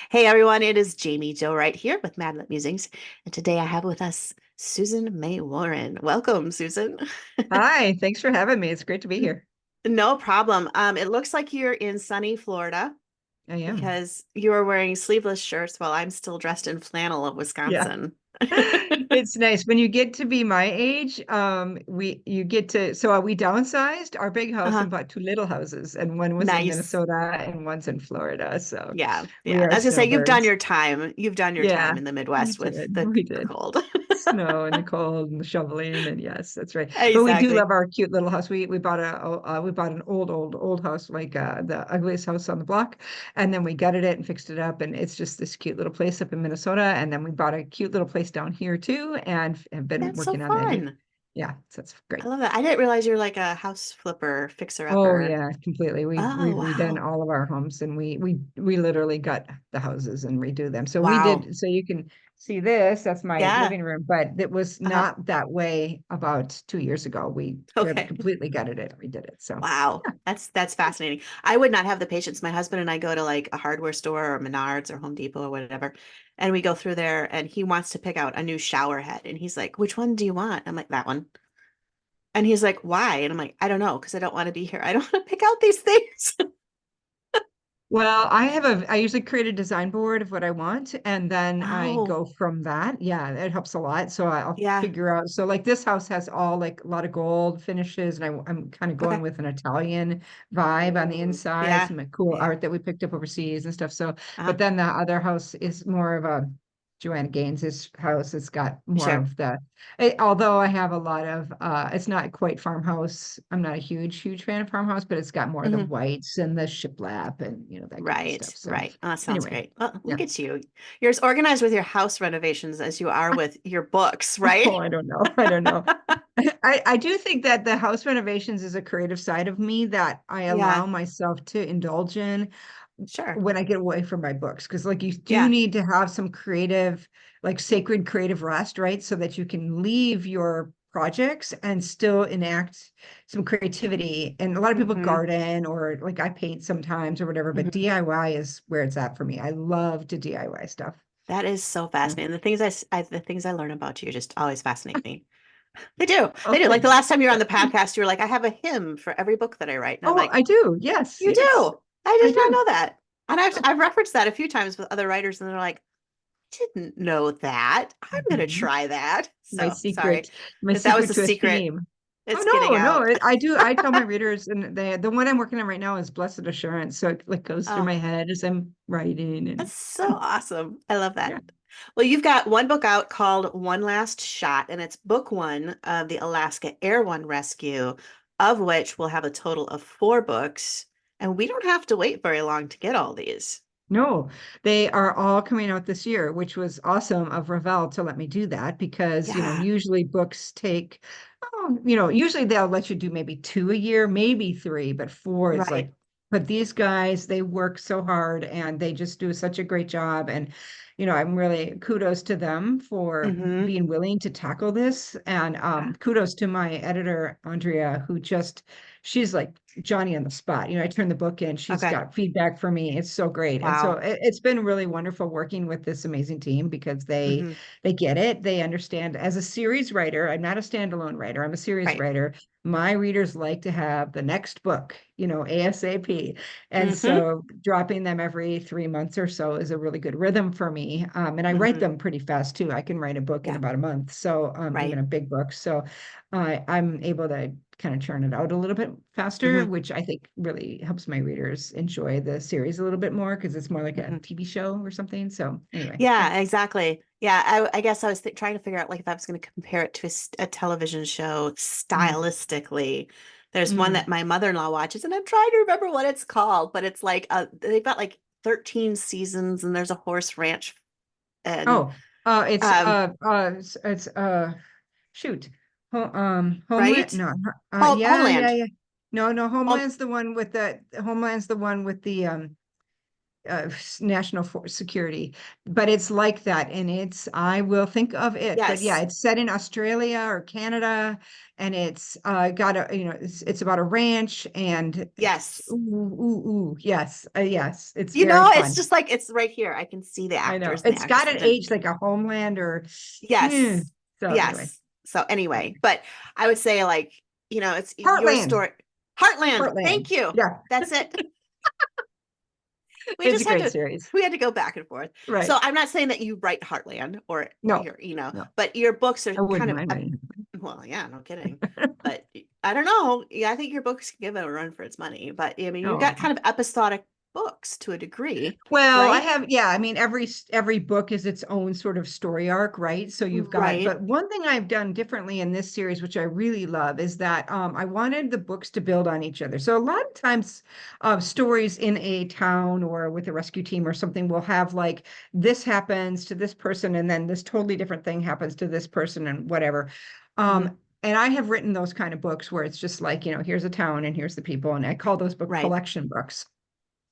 Hey everyone, it is Jaime Jo Wright here with Mad Lit Musings, and today I have with us Susan May Warren. Welcome, Susan. Hi, thanks for having me. It's great to be here. No problem. It looks like you're in sunny Florida I am. because you are wearing sleeveless shirts while I'm still dressed in flannel of Yeah. Wisconsin. It's nice when you get to be my age. We you get to we downsized our big house Uh-huh. and bought two little houses, and one was in Nice. Minnesota and one's in Florida. So Yeah, we yeah. are I was gonna say you've done snowbirds. your time. You've done your Yeah, time in the we Midwest with did. the We did. cold. Snow and the cold and the shoveling, and yes, that's right. But we do Exactly. love our cute little house. We bought we bought an old house, like the ugliest house on the block, and then we gutted it and fixed it up, and it's just this cute little place up in Minnesota. And then we bought a cute little place down here too, and have been That's so working on that. fun. Yeah, so that's I great. love that. I didn't realize you're like a house flipper, fixer Oh upper. yeah, completely. Oh, We've redone wow. all of our homes, and we literally gut the houses and redo them. So we Wow. did. So you can see this. That's my Yeah. living room, but it was Uh-huh. not that way about 2 years ago. We Okay. completely gutted it, redid it. So Wow. That's fascinating. I would not have the patience. My husband and I go to like a hardware store or Menards or Home Depot or whatever, and we go through there and he wants to pick out a new shower head and he's like, "Which one do you want?" I'm like, "That one." And he's like, "Why?" And I'm like, "I don't know, because I don't want to be here. I don't want to pick out these things." well, I usually create a design board of what I want, and then I Oh, go from that. Yeah, it helps a lot. So I'll yeah. figure out. So like this house has all like a lot of gold finishes, and I'm kind of going Okay. with an Italian vibe on the Ooh, inside, yeah. some cool Yeah. art that we picked up overseas and stuff. So, Uh-huh. but then the other house is more of a Joanna Gaines's house. It's got more Sure. of the although I have a lot of it's not quite farmhouse. I'm not a huge fan of farmhouse, but it's got more of the Hmm. whites and the shiplap and that kind of Right, stuff. So right. Oh, that sounds anyway, great. Well, yeah. look at you. You're as organized with your house renovations as you are with your books, right? Oh, I don't know. I don't know. I do think that the house renovations is a creative side of me that I allow Yeah, myself to indulge in sure. when I get away from my books. Because like you do Yeah. need to have some creative, like sacred creative rest, right? So that you can leave your projects and still enact some creativity. And a lot of people Hmm. garden or like I paint sometimes or whatever, but Hmm. DIY is where it's at for me. I love to DIY stuff. That is so Yeah. fascinating. The things I learn about you just always fascinate me. They do. Oh, They do. Like the thanks. last time you were on the podcast, you were like, I have a hymn for every book that I write. And I'm Oh, like, I do. Yes, you yes, do. I I did not do. know that. And I've referenced that a few times with other writers, and they're like, didn't know that. I'm gonna Mhm. try that. My So sorry secret, my if that was secret a to a secret. theme. Oh It's getting no, out. I do. I tell my readers, and the one I'm working on right now is Blessed Assurance. So it like goes through Oh, my head as I'm writing, that's and so awesome. I love that. yeah. Well, you've got one book out called One Last Shot, and it's book one of the Alaska Air One Rescue, of which we'll have a total of four books. And we don't have to wait very long to get all these. No, they are all coming out this year, which was awesome of Ravel to let me do that because, Yeah, usually books take, oh, usually they'll let you do maybe two a year, maybe three, but four is like, right. but these guys, they work so hard and they just do such a great job. And, I'm really kudos to them for Mm-hmm. being willing to tackle this. And Yeah. kudos to my editor, Andrea, who just, she's like, Johnny on the spot. I turn the book in, she's Okay. got feedback for me. It's so great. And so Wow. it's been really wonderful working with this amazing team because they Mm-hmm. they get it. They understand as a series writer, I'm not a standalone writer, I'm a series Right. writer. My readers like to have the next book, ASAP. And Mm-hmm. so dropping them every 3 months or so is a really good rhythm for me. And I write Mm-hmm. them pretty fast too. I can write a book in Yeah. about a month. So even Right. a big book. So I'm able to kind of churn it out a little bit faster, Mm-hmm. which I think really helps my readers enjoy the series a little bit more because it's more like a Mm-hmm. TV show or something. So anyway, yeah. Yeah, exactly. Yeah, I guess I was th trying to figure out like if I was going to compare it to a television show Mm, stylistically. There's one that mm. my mother-in-law watches, and I'm trying to remember what it's called, but it's like they've got like 13 seasons, and there's a horse ranch, and Oh, um, it's shoot. Homeland. right? No, yeah, yeah, Homeland. yeah. No, Home. Homeland's the one with the national security, but it's like that, and I will think of it. But yeah, Yes. it's set in Australia or Canada, and it's got a it's about a ranch, and it's Yes. yes, yes, it's You very know, it's fun. just like it's right here. I can see the I know actors and the it's got an actresses and age like a Homeland or hmm. yes. So anyway, Yes. So anyway, but I would say like, it's your Heartland, story. Heartland. Heartland, Thank you. yeah, That's it. We it's a just had great to series, we had to go back and forth. right? So I'm not saying that you write Heartland or No, your, no, but your books are I wouldn't kind of mind writing. well, yeah, no kidding. But I don't know. Yeah, I think your books can give it a run for its money. But I mean, you've got No. kind of episodic books to a degree, Well, I right? have, yeah, I mean, every book is its own sort of story arc, right? So you've got, Right. but one thing I've done differently in this series, which I really love, is that I wanted the books to build on each other. So a lot of times, stories in a town or with a rescue team or something will have like this happens to this person, and then this totally different thing happens to this person, and whatever. Hmm. And I have written those kind of books where it's just like, here's a town and here's the people, and I call those book Right. collection books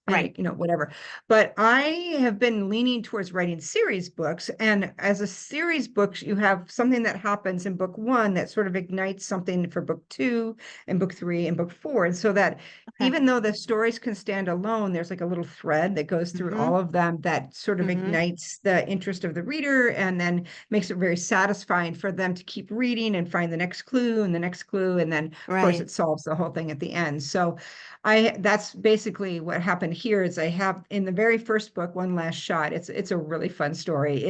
and Right. whatever. But I have been leaning towards writing series books, and as a series book you have something that happens in book one that sort of ignites something for book two and book three and book four, and so that Okay. even though the stories can stand alone, there's like a little thread that goes through Hmm. all of them that sort of Hmm. ignites the interest of the reader and then makes it very satisfying for them to keep reading and find the next clue and the next clue, and then of course Right. it solves the whole thing at the end. So that's basically what happened here is I have in the very first book, One Last Shot. It's a really fun story.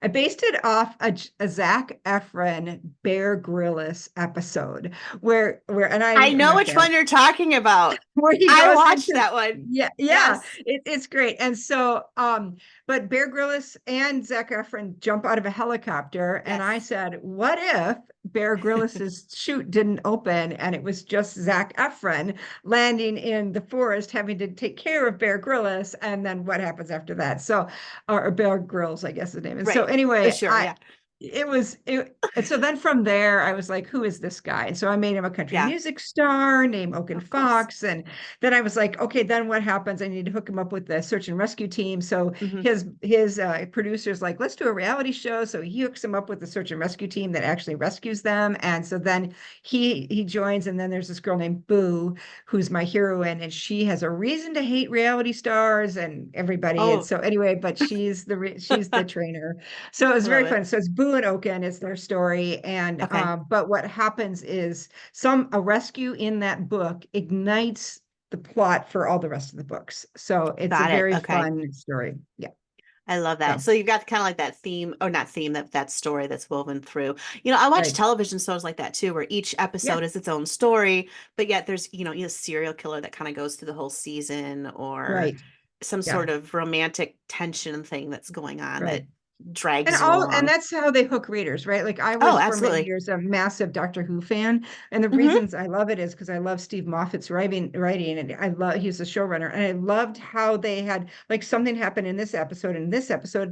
I based it off a Zac Efron Bear Grylls episode and I I'm know a which fan one you're talking about. where he I goes watched into that one. yeah, Yes. it's great. And so but Bear Grylls and Zac Efron jump out of a helicopter, and I Yes. said, what if Bear Grylls's chute didn't open and it was just Zac Efron landing in the forest having to take care of Bear Grylls, and then what happens after that? So or Bear Grylls, I guess the name is. So Right. anyway, Sure. Yeah. and so then from there I was like, who is this guy? And so I made him a country Yeah. music star named Oaken Of course. Fox, and then I was like, okay, then what happens? I need to hook him up with the search and rescue team. So Hmm. his producers like, let's do a reality show. So he hooks him up with the search and rescue team that actually rescues them. And so then he joins, and then there's this girl named Boo, who's my heroine, and she has a reason to hate reality stars and everybody. And Oh, so anyway, but she's the I trainer. So it was very love it. fun. So it's Boo and Oaken, it's their story. And Okay. but what happens is a rescue in that book ignites the plot for all the rest of the books. So it's a Got it. very Okay. fun story. Yeah. I love that. So So you've got kind of like that theme, or not theme, that story that's woven through. I watch right. television shows like that too, where each Yeah. episode is its own story, but yet there's, a serial killer that kind of goes through the whole season, or Right. some Yeah. sort of romantic tension thing that's going on Right. that drags you And along. that's how they hook readers, right? Like I Oh, was for many absolutely. years a massive Doctor Who fan, and the Hmm. reasons I love it is because I love Steve Moffat's writing, and I love he's the showrunner, and I loved how they had like something happen in this episode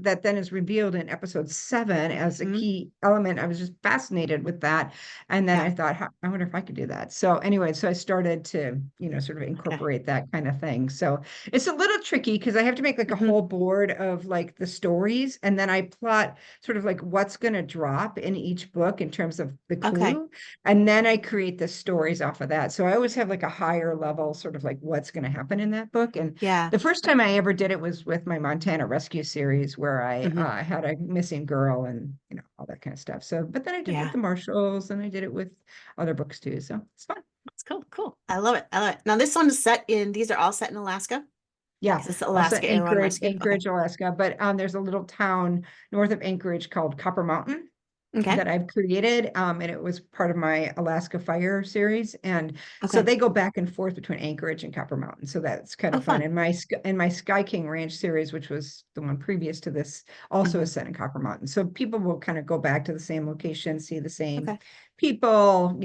that then is revealed in episode 7 as a Hmm. key element. I was just fascinated with that, and then Yeah. I thought, I wonder if I could do that. So anyway, so I started to sort of Okay. incorporate that kind of thing. So it's a little tricky because I have to make like a Hmm. whole board of like the stories, and then I plot sort of like what's going to drop in each book in terms of the Okay. clue. And then I create the stories off of that. So I always have like a higher level, sort of like what's going to happen in that book. And Yeah. the first time I ever did it was with my Montana Rescue series, where I Hmm. had a missing girl and, all that kind of stuff. So, but then I did it with Yeah. the Marshalls, and I did it with other books too. So it's fun. That's cool. Cool. I love it. I love it. Now this one is these are all set in Alaska. Yeah, Is this also Alaska Airborne Rescue? Okay. Anchorage, Alaska. But there's a little town north of Anchorage called Copper Mountain Okay. that I've created, and it was part of my Alaska Fire series. And so Okay. they go back and forth between Anchorage and Copper Mountain. So that's kind Oh, of fun. fun. And my Sky King Ranch series, which was the one previous to this, also Hmm. is set in Copper Mountain. So people will kind of go back to the same location, see the same Okay. people,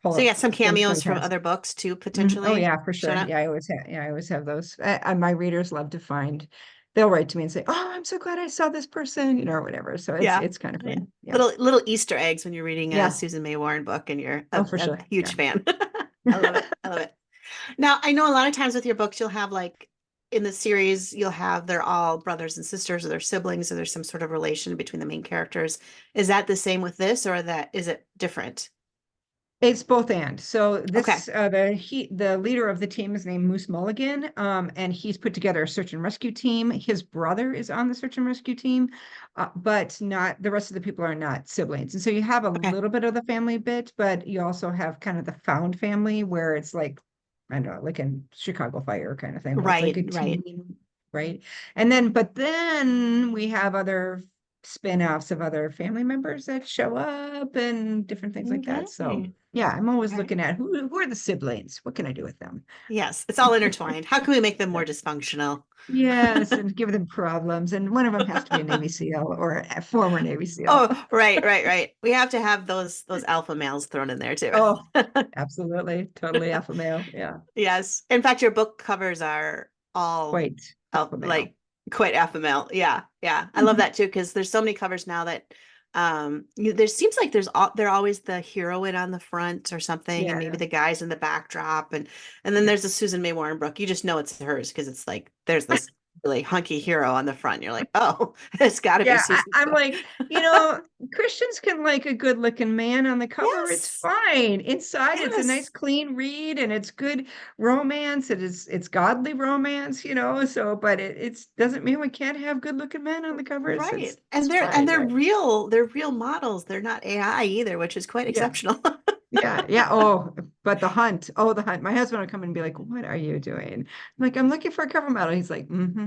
pull So you up got some things from cameos the from past. other books too, Oh potentially yeah, for showing sure. up. I always have those. And my readers love to find, they'll write to me and say, "Oh, I'm so glad I saw this person," or whatever. So Yeah. it's kind of Yeah. fun. Yeah. Little Easter eggs when you're reading a Yeah. Susan May Warren book and you're Oh, a, for a sure. Yeah. huge fan. I love it. I love it. Now, I know a lot of times with your books, you'll have like in the series you'll have they're all brothers and sisters or they're siblings or there's some sort of relation between the main characters. Is that the same with this or that is it different? It's both and. So Okay. this the leader of the team is named Moose Mulligan, and he's put together a search and rescue team. His brother is on the search and rescue team, but not the rest of the people are not siblings. And so you have a Okay. little bit of the family bit, but you also have kind of the found family where it's like, I don't know, like in Chicago Fire kind of thing, where it's like Right, a right. team, right? And then, but then we have other spin-offs of other family members that show up and different things like that. So Okay. yeah, I'm always Okay. looking at who are the siblings? What can I do with them? Yes, it's all intertwined. How can we make them more dysfunctional? Yes, and give them problems. And one of them has to be a Navy SEAL or a former Navy SEAL. Oh, right, right, right. We have to have those alpha males thrown in there too. Oh, absolutely. Totally alpha male. Yeah. Yes. In fact, your book covers are all Quite alpha male. like quite alpha male. Yeah, yeah. I love Mhm. that too because there's so many covers now that there seems like they're always the heroine on the front or something, and maybe Yeah. the guys in the backdrop, and then Yeah. there's a Susan May Warren book. You just know it's hers because it's like there's this really hunky hero on the front. You're like, oh, it's got to be Yeah, Susan's I'm book. like, Christians can like a good looking man on the cover. It's Yes, fine. Inside, it's a nice yes. clean read and it's good romance. It's godly romance, so but it doesn't mean we can't have good looking men on the covers. Right. It's And fine, they're right? real models. They're not AI either, which is quite Yeah. exceptional. Yeah, yeah. Oh, but the hunt. Oh, the hunt. My husband would come and be like, "What are you doing?" I'm like, "I'm looking for a cover model." He's like, "Mm-hmm."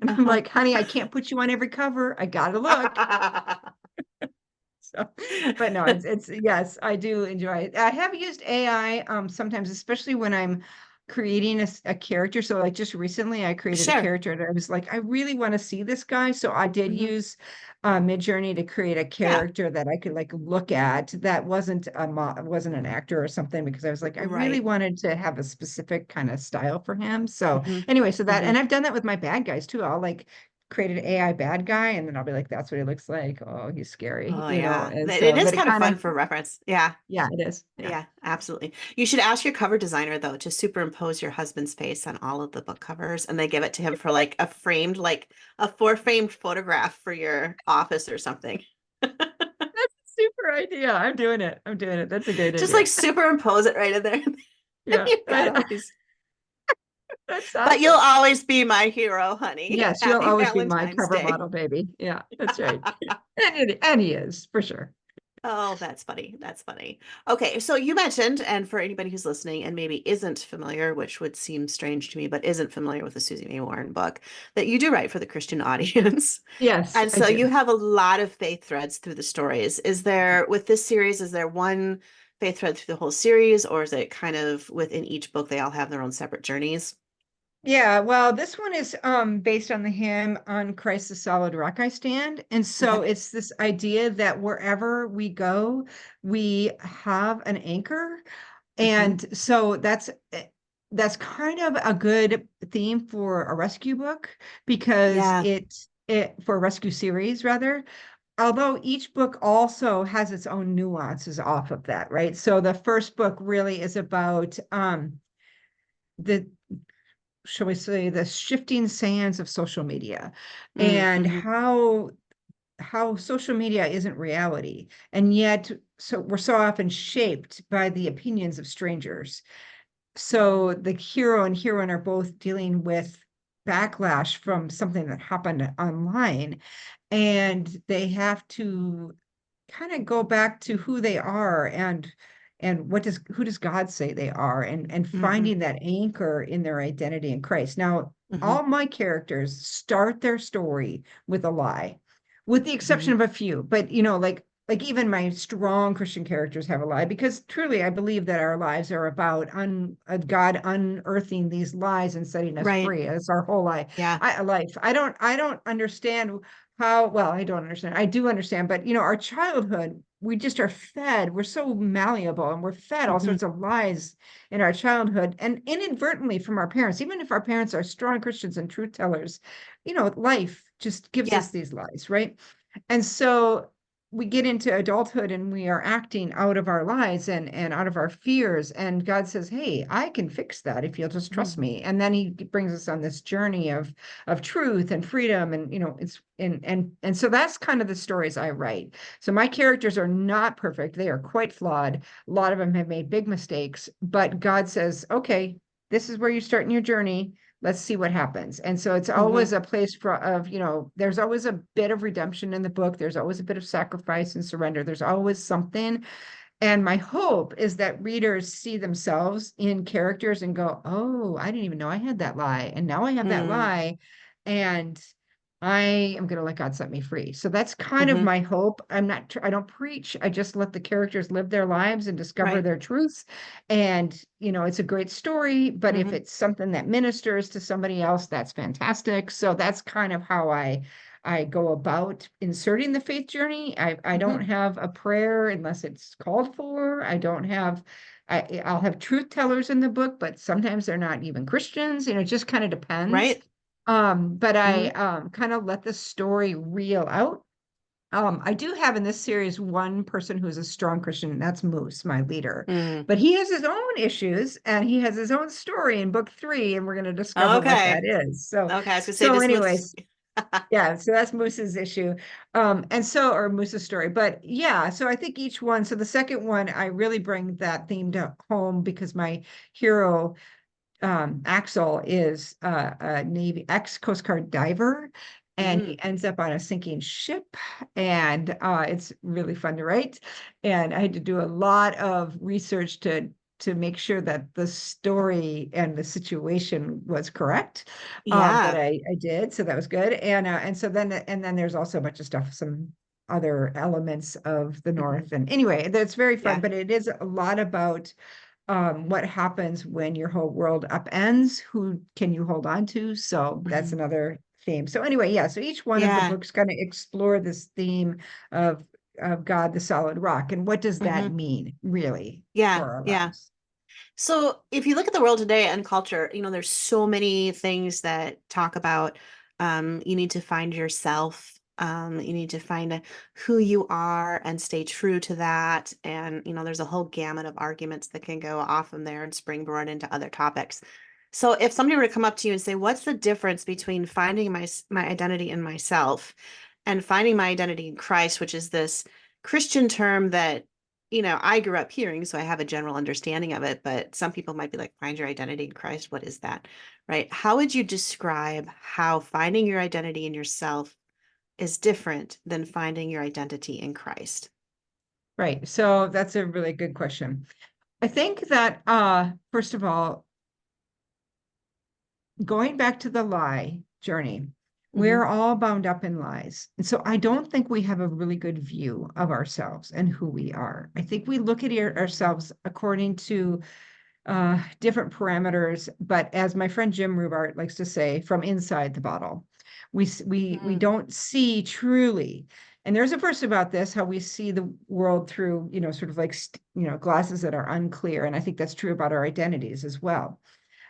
And I'm Uh-huh. like, "Honey, I can't put you on every cover. I gotta look." So, but no, it's yes, I do enjoy it. I have used AI sometimes, especially when I'm creating a character. So like just recently I created a Sure. character and I was like, I really want to see this guy. So I did Hmm. use Midjourney to create a Yeah. character that I could like look at that wasn't an actor or something because I was like, I really Right. wanted to have a specific kind of style for him. So Hmm. anyway, so that Hmm. and I've done that with my bad guys too. I'll like create an AI bad guy, and then I'll be like, that's what he looks like. Oh, he's scary, Oh yeah. and It so, is but it kind of kind of, fun for reference. Yeah. yeah, it is. Yeah. Yeah, absolutely. You should ask your cover designer though to superimpose your husband's face on all of the book covers and they give it to him for like a four framed photograph for your office or something. That's a super idea. I'm doing it. I'm doing it. That's a great Just like idea. superimpose it right in there. Yeah. You've got all these. That's But you'll awesome. always be my hero, honey. Yes, you'll Happy always be my Valentine's cover Day. model, baby. Yeah, that's right. And he is for sure. Oh, that's funny. That's funny. Okay, so you mentioned, and for anybody who's listening and maybe isn't familiar, which would seem strange to me, but isn't familiar with the Susie May Warren book, that you do write for the Christian audience. Yes, And I so you do. have a lot of faith threads through the stories. Is there, with this series, is there one faith thread through the whole series, or is it kind of within each book they all have their own separate journeys? Yeah, well, this one is based on the hymn "On Christ the Solid Rock I Stand." And so Okay. it's this idea that wherever we go, we have an anchor. Hmm. And so that's kind of a good theme for a rescue book because Yeah. it for a rescue series rather. Although each book also has its own nuances off of that, right? So the first book really is about the shall we say, the shifting sands of social media and Mm-hmm. how social media isn't reality. And yet, so we're so often shaped by the opinions of strangers. So the hero and heroine are both dealing with backlash from something that happened online, and they have to kind of go back to who they are and who does God say they are and Hmm. finding that anchor in their identity in Christ. Now, Hmm. all my characters start their story with a lie, with the exception Hmm. of a few, but like even my strong Christian characters have a lie because truly I believe that our lives are about God unearthing these lies and setting us Right. free. That's our whole Yeah. life. I don't understand how well I don't understand. I do understand, but our childhood, we just are fed. We're so malleable and we're fed all Hmm. sorts of lies in our childhood and inadvertently from our parents, even if our parents are strong Christians and truth tellers, life just gives Yeah. us these lies, right? And so we get into adulthood and we are acting out of our lives and out of our fears. And God says, hey, I can fix that if you'll just trust Mhm. me. And then he brings us on this journey of truth and freedom. And, it's, and so that's kind of the stories I write. So my characters are not perfect. They are quite flawed. A lot of them have made big mistakes, but God says, okay, this is where you start in your journey. Let's see what happens. And so it's always Mhm. a place there's always a bit of redemption in the book. There's always a bit of sacrifice and surrender. There's always something. And my hope is that readers see themselves in characters and go, oh, I didn't even know I had that lie. And now I have that Mm. lie. And I am going to let God set me free. So that's kind of Mhm. my hope. I don't preach. I just let the characters live their lives and discover Right. their truths. And, it's a great story, but if Mhm. it's something that ministers to somebody else, that's fantastic. So that's kind of how I go about inserting the faith journey. I don't Mhm. have a prayer unless it's called for. I don't have, I'll have truth tellers in the book, but sometimes they're not even Christians. It just kind of depends. Right. But I Mhm. kind of let the story reel out. I do have in this series one person who's a strong Christian, and that's Moose, my leader. Mm. But he has his own issues and he has his own story in book 3, and we're going to discover what that Okay. is. So, Okay. I was gonna say so this was. anyways, yeah, so that's Moose's issue. Or Moose's story. But yeah, so I think each one, so the second one, I really bring that theme to home because my hero, Axel, is a Navy ex-Coast Guard diver, and Mm. he ends up on a sinking ship, and it's really fun to write. And I had to do a lot of research to make sure that the story and the situation was correct. But Yeah. I did, so that was good. And then there's also a bunch of stuff, some other elements of the Mhm. North. And anyway, that's very fun, Yeah. but it is a lot about what happens when your whole world upends, who can you hold on to? So that's Mhm. another theme. So anyway, yeah, so each one of the Yeah. books kind of explore this theme of God, the solid rock. And what does that Mhm. mean really Yeah. for our Yeah. lives? So if you look at the world today and culture, there's so many things that talk about you need to find yourself. You need to find who you are and stay true to that. And, there's a whole gamut of arguments that can go off from there and springboard into other topics. So if somebody were to come up to you and say, what's the difference between finding my identity in myself and finding my identity in Christ, which is this Christian term that I grew up hearing, so I have a general understanding of it, but some people might be like, find your identity in Christ. What is that? Right? How would you describe how finding your identity in yourself is different than finding your identity in Christ? Right. So that's a really good question. I think that first of all, going back to the lie journey, we're Hmm. all bound up in lies. And so I don't think we have a really good view of ourselves and who we are. I think we look at ourselves according to different parameters, but as my friend Jim Rubart likes to say, from inside the bottle. We Mm. don't see truly. And there's a verse about this, how we see the world through, sort of like, glasses that are unclear. And I think that's true about our identities as well.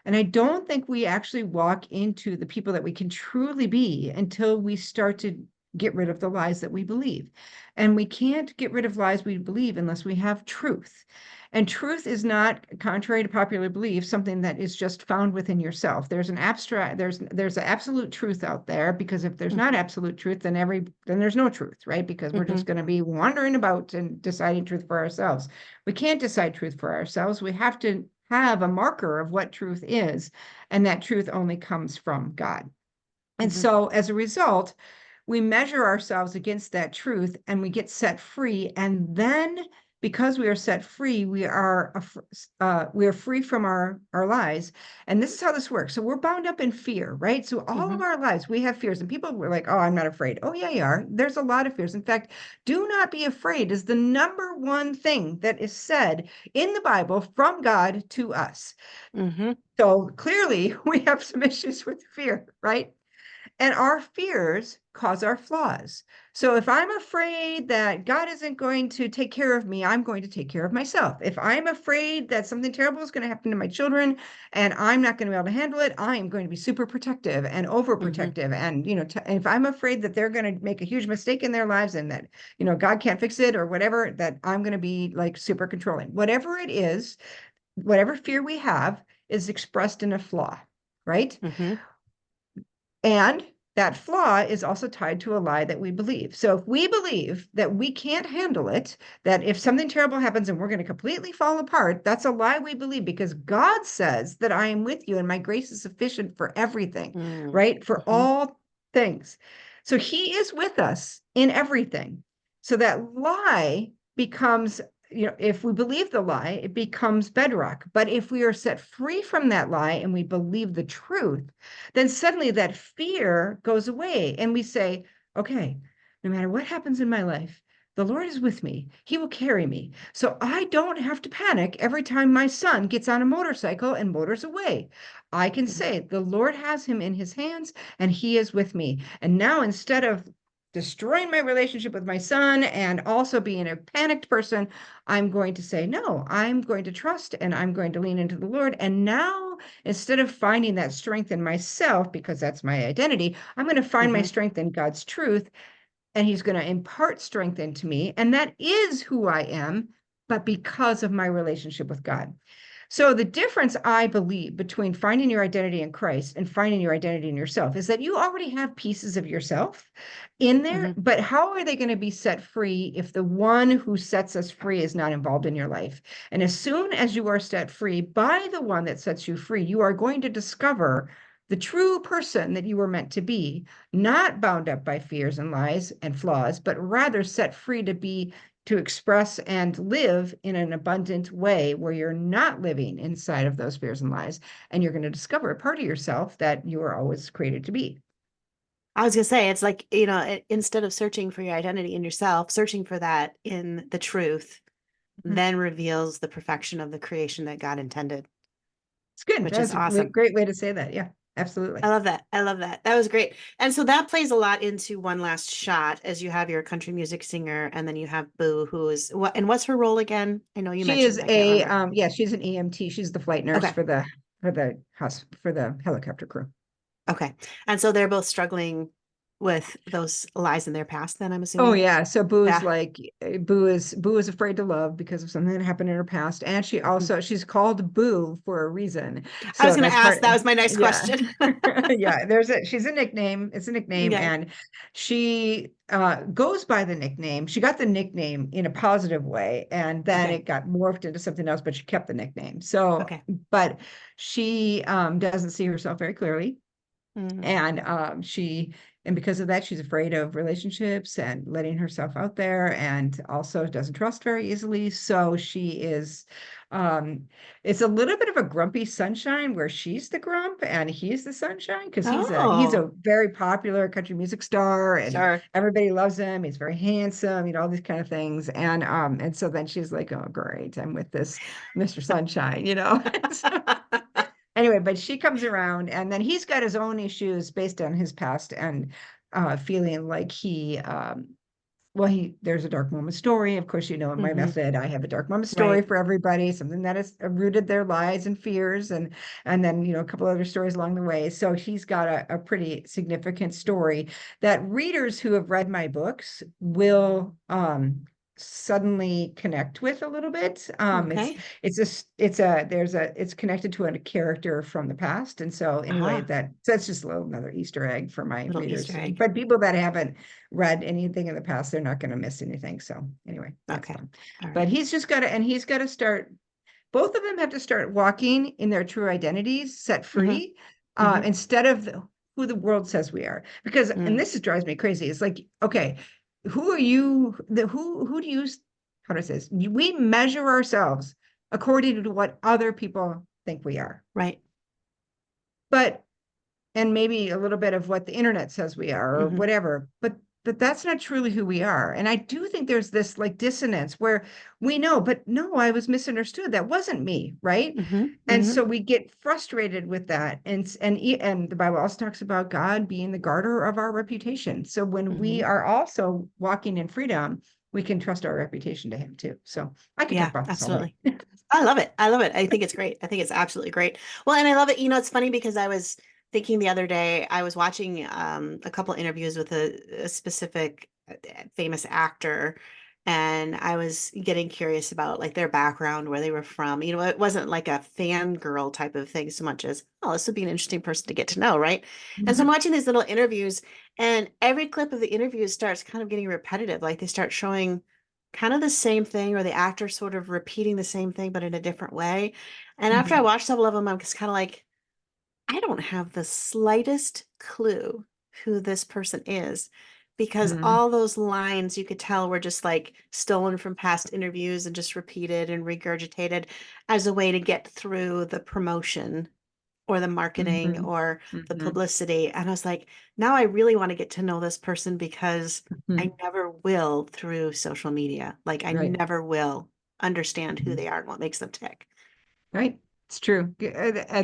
And I don't think we actually walk into the people that we can truly be until we start to get rid of the lies that we believe. And we can't get rid of lies we believe unless we have truth. And truth is not, contrary to popular belief, something that is just found within yourself. There's an abstract, there's an absolute truth out there, because if there's not Hmm. absolute truth, then there's no truth, right? Because we're just Hmm. going to be wandering about and deciding truth for ourselves. We can't decide truth for ourselves. We have to have a marker of what truth is, and that truth only comes from God. And Hmm. so as a result, we measure ourselves against that truth and we get set free. And then because we are set free, we are free from our lies. And this is how this works. So we're bound up in fear, right? So all of Hmm. our lives, we have fears, and people were like, oh, I'm not afraid. Oh, yeah, you are. There's a lot of fears. In fact, do not be afraid is the number one thing that is said in the Bible from God to us. Hmm. So clearly we have some issues with fear, right? And our fears cause our flaws. So if I'm afraid that God isn't going to take care of me, I'm going to take care of myself. If I'm afraid that something terrible is going to happen to my children and I'm not going to be able to handle it, I'm going to be super protective and Hmm. overprotective. And, if I'm afraid that they're going to make a huge mistake in their lives and that, God can't fix it or whatever, that I'm going to be like super controlling. Whatever it is, whatever fear we have is expressed in a flaw, right? Hmm. And that flaw is also tied to a lie that we believe. So if we believe that we can't handle it, that if something terrible happens and we're going to completely fall apart, that's a lie we believe because God says that I am with you and my grace is sufficient for everything, right? For Hmm. all things. So he is with us in everything. So that lie becomes, if we believe the lie, it becomes bedrock. But if we are set free from that lie and we believe the truth, then suddenly that fear goes away and we say, okay, no matter what happens in my life, the Lord is with me. He will carry me. So I don't have to panic every time my son gets on a motorcycle and motors away. I can say the Lord has him in his hands and he is with me. And now instead of destroying my relationship with my son and also being a panicked person, I'm going to say, no, I'm going to trust and I'm going to lean into the Lord. And now instead of finding that strength in myself, because that's my identity, I'm going to find my Hmm. strength in God's truth. And he's going to impart strength into me. And that is who I am, but because of my relationship with God. So the difference, I believe, between finding your identity in Christ and finding your identity in yourself is that you already have pieces of yourself in there, Hmm. but how are they going to be set free if the one who sets us free is not involved in your life? And as soon as you are set free by the one that sets you free, you are going to discover the true person that you were meant to be, not bound up by fears and lies and flaws, but rather set free to express and live in an abundant way where you're not living inside of those fears and lies. And you're going to discover a part of yourself that you were always created to be. I was gonna say, it's like, instead of searching for your identity in yourself, searching for that in the truth, Mhm. then reveals the perfection of the creation that God intended, It's good. which is That's a awesome. great way to say that. Yeah, I absolutely. love that. I love that. That was great. And so that plays a lot into One Last Shot, as you have your country music singer, and then you have Boo, who is what, and what's her role again? I know you She is mentioned, I can't remember. yeah, she's an EMT. She's the flight nurse Okay. for the helicopter crew. Okay. And so they're both struggling with those lies in their past, then I'm Oh assuming. yeah, so Yeah. Boo is afraid to love because of something that happened in her past, and Mhm. she's called Boo for a reason. I was So going to that's part. ask, that was my next Yeah, question. yeah. She's a nickname. It's a nickname, Okay. and she goes by the nickname. She got the nickname in a positive way, and then Okay. it got morphed into something else. But she kept the nickname. So, Okay. but she doesn't see herself very clearly Mhm. and because of that she's afraid of relationships and letting herself out there and also doesn't trust very easily, so she is um it's a little bit of a grumpy sunshine where she's the grump and he's the sunshine because he's a Oh, very popular country music star and sure. everybody loves him. He's very handsome, all these kind of things, and so then she's like, oh great, I'm with this Mr. Sunshine. Anyway, but she comes around and then he's got his own issues based on his past and feeling like there's a dark moment story. Of course, in my Hmm. method, I have a dark moment story Right. for everybody, something that has rooted their lies and fears, and then a couple other stories along the way. So he's got a pretty significant story that readers who have read my books will suddenly connect with a little bit. Okay. It's connected to a character from the past, and so anyway, Ah, that's just a little another Easter egg for my little Easter readers. egg. But people that haven't read anything in the past, they're not going to miss anything. So anyway, that's Okay. fun. All But right. he's got to start. Both of them have to start walking in their true identities, set Hmm. free, Hmm. instead of who the world says we are. Because, and Mm. this drives me crazy. It's like, okay, who are you? Who do you? How do I say this? We measure ourselves according to what other people think we are. Right. But and maybe a little bit of what the internet says we are or Hmm. whatever. But that that's not truly who we are. And I do think there's this like dissonance where we know, but no, I was misunderstood. That wasn't me, right? Hmm. And Hmm. so we get frustrated with that. And the Bible also talks about God being the garter of our reputation. So when we Hmm. are also walking in freedom, we can trust our reputation to him too. So I could talk Yeah, about this all day. absolutely. I love it. I love it. I think it's great. I think it's absolutely great. Well, and I love it. It's funny because I was thinking the other day, I was watching a couple interviews with a specific famous actor, and I was getting curious about like their background, where they were from. It wasn't like a fangirl type of thing so much as, oh, this would be an interesting person to get to know, right? And so I'm Mhm, watching these little interviews, and every clip of the interview starts kind of getting repetitive. Like they start showing kind of the same thing, or the actor sort of repeating the same thing but in a different way. And after I mhm, watched several of them, I'm just kind of like, I don't have the slightest clue who this person is, because mhm, all those lines you could tell were just like stolen from past interviews and just repeated and regurgitated as a way to get through the promotion or the marketing mhm, or the mhm, publicity. And I was like, now I really want to get to know this person, because I mhm. never will through social media. Like I Right. never will understand who Mhm. they are and what makes them tick. Right. It's true. Yeah.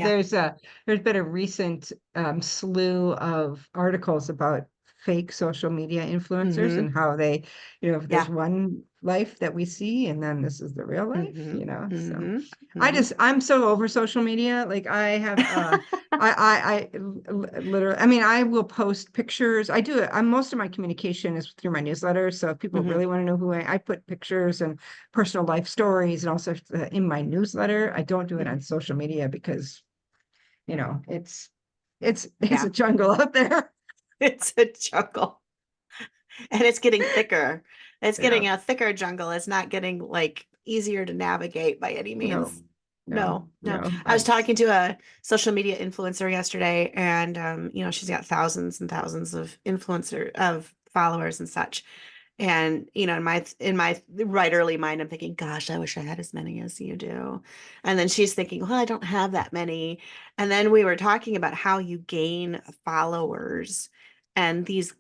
There's been a recent slew of articles about fake social media influencers Mm-hmm. and how they, there's Yeah. one life that we see and then this is the real life, Mm-hmm. So Mm-hmm. Mm-hmm. I'm so over social media. Like I have literally, I mean, I will post pictures. I do it. Most of my communication is through my newsletter. So if people Mm-hmm. really want to know who I put pictures and personal life stories and also in my newsletter. I don't do it Mm-hmm. on social media because, it's Yeah. a jungle out there. It's a jungle. And it's getting thicker. It's Yeah. getting a thicker jungle. It's not getting like easier to navigate by any No, means. no, No, no. no. I was talking to a social media influencer yesterday, and she's got thousands and thousands of followers and such. And in my right early mind, I'm thinking, gosh, I wish I had as many as you do. And then she's thinking, well, I don't have that many. And then we were talking about how you gain followers and these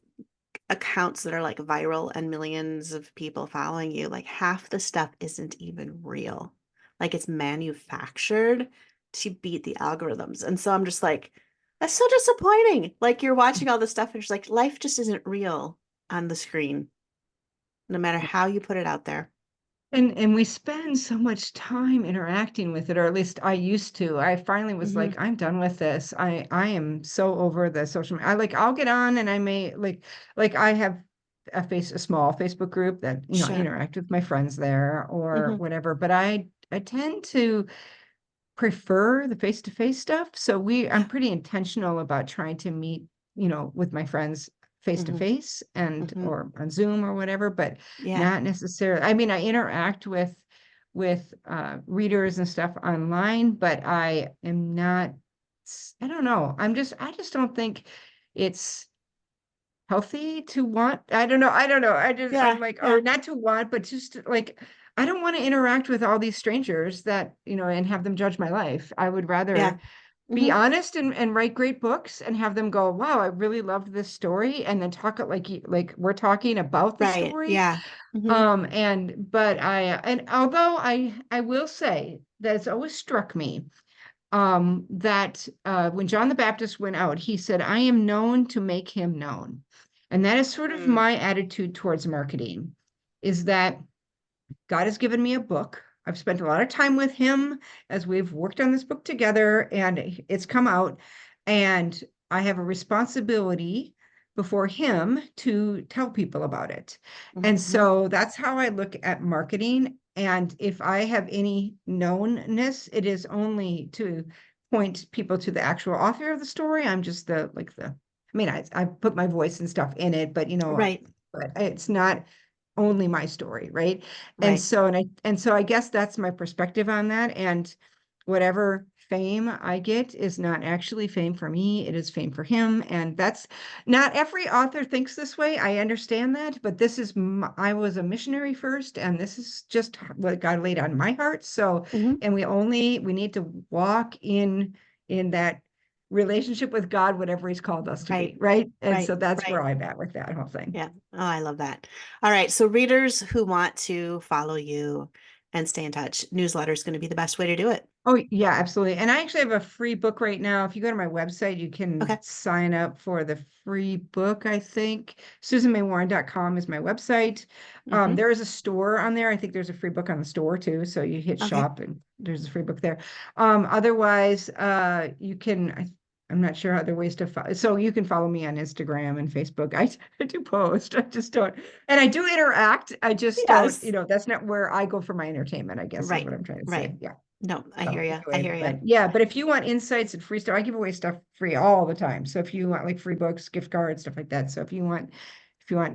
accounts that are like viral and millions of people following you. Like half the stuff isn't even real. Like it's manufactured to beat the algorithms. And so I'm just like, that's so disappointing. Like you're watching all this stuff and it's like life just isn't real on the screen, no matter how you put it out there. And we spend so much time interacting with it, or at least I used to. I finally was Hmm. like, I'm done with this. I am so over the social media. I'll get on and I may like I have a small Facebook group that, I Sure. interact with my friends there or Hmm. whatever, but I tend to prefer the face-to-face stuff. So I'm Yeah. pretty intentional about trying to meet, with my friends face to Hmm. face and Hmm. or on Zoom or whatever, but Yeah. not necessarily. I mean, I interact with readers and stuff online, but I am not, I don't know. I just don't think it's healthy to want. I don't know. I'm Yeah. like, or Yeah. not to want, but just like, I don't want to interact with all these strangers that, and have them judge my life. I would Yeah. rather be Hmm. honest and write great books and have them go, wow, I really loved this story. And then talk it like we're talking about the Right. story. Yeah. Hmm. And although I will say that it's always struck me that when John the Baptist went out, he said, I am known to make him known. And that is sort of Mm. my attitude towards marketing, is that God has given me a book. I've spent a lot of time with him as we've worked on this book together, and it's come out. And I have a responsibility before him to tell people about it. And Hmm. so that's how I look at marketing. And if I have any knownness, it is only to point people to the actual author of the story. I'm just I mean, I put my voice and stuff in it, but Right. but it's not only my story, right? Right. And so I guess that's my perspective on that. And whatever fame I get is not actually fame for me, it is fame for him. And that's not every author thinks this way. I understand that, but I was a missionary first, and this is just what God laid on my heart. So, Hmm. and we need to walk in that relationship with God, whatever he's called us to Right, be, right? And right, so that's right. where I'm at with that whole thing. Yeah. Oh, I love that. All right. So readers who want to follow you and stay in touch, newsletter is going to be the best way to do it. Oh, yeah, absolutely. And I actually have a free book right now. If you go to my website, you can Okay. sign up for the free book, I think. SusanMayWarren.com is my website. Hmm. There is a store on there. I think there's a free book on the store too. So you hit Okay. shop and there's a free book there. Otherwise, you can, I'm not sure other ways to follow. So you can follow me on Instagram and Facebook. I do post. I just don't, and I do interact. I just don't, Yes. that's not where I go for my entertainment, I guess is Right. what I'm trying to Right. say. Yeah. No, I hear So you. I anyway, hear you. but yeah, but if you want insights and free stuff, I give away stuff free all the time. So if you want like free books, gift cards, stuff like that. So if you want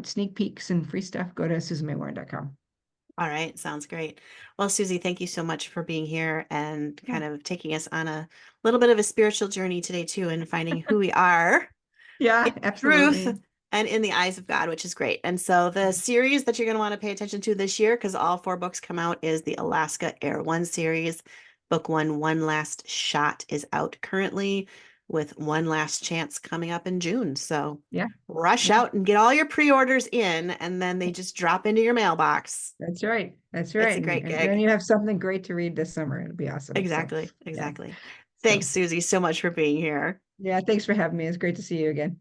sneak peeks and free stuff, go to SusanMayWarren.com. All right. Sounds great. Well, Susie, thank you so much for being here and Yeah. kind of taking us on a little bit of a spiritual journey today, too, and finding who we are in Yeah, truth absolutely. and in the eyes of God, which is great. And so the series that you're going to want to pay attention to this year, because all four books come out, is the Alaska Air One series. Book one, One Last Shot, is out currently with One Last Chance coming up in June. So Yeah, rush yeah. out and get all your pre-orders in, and then they just drop into your mailbox. That's right. That's It's right. a great And then gig. you have something great to read this summer. It'll be awesome. So Exactly. yeah. Exactly. So Thanks, Susie, so much for being here. yeah, thanks for having me. It's great to see you again.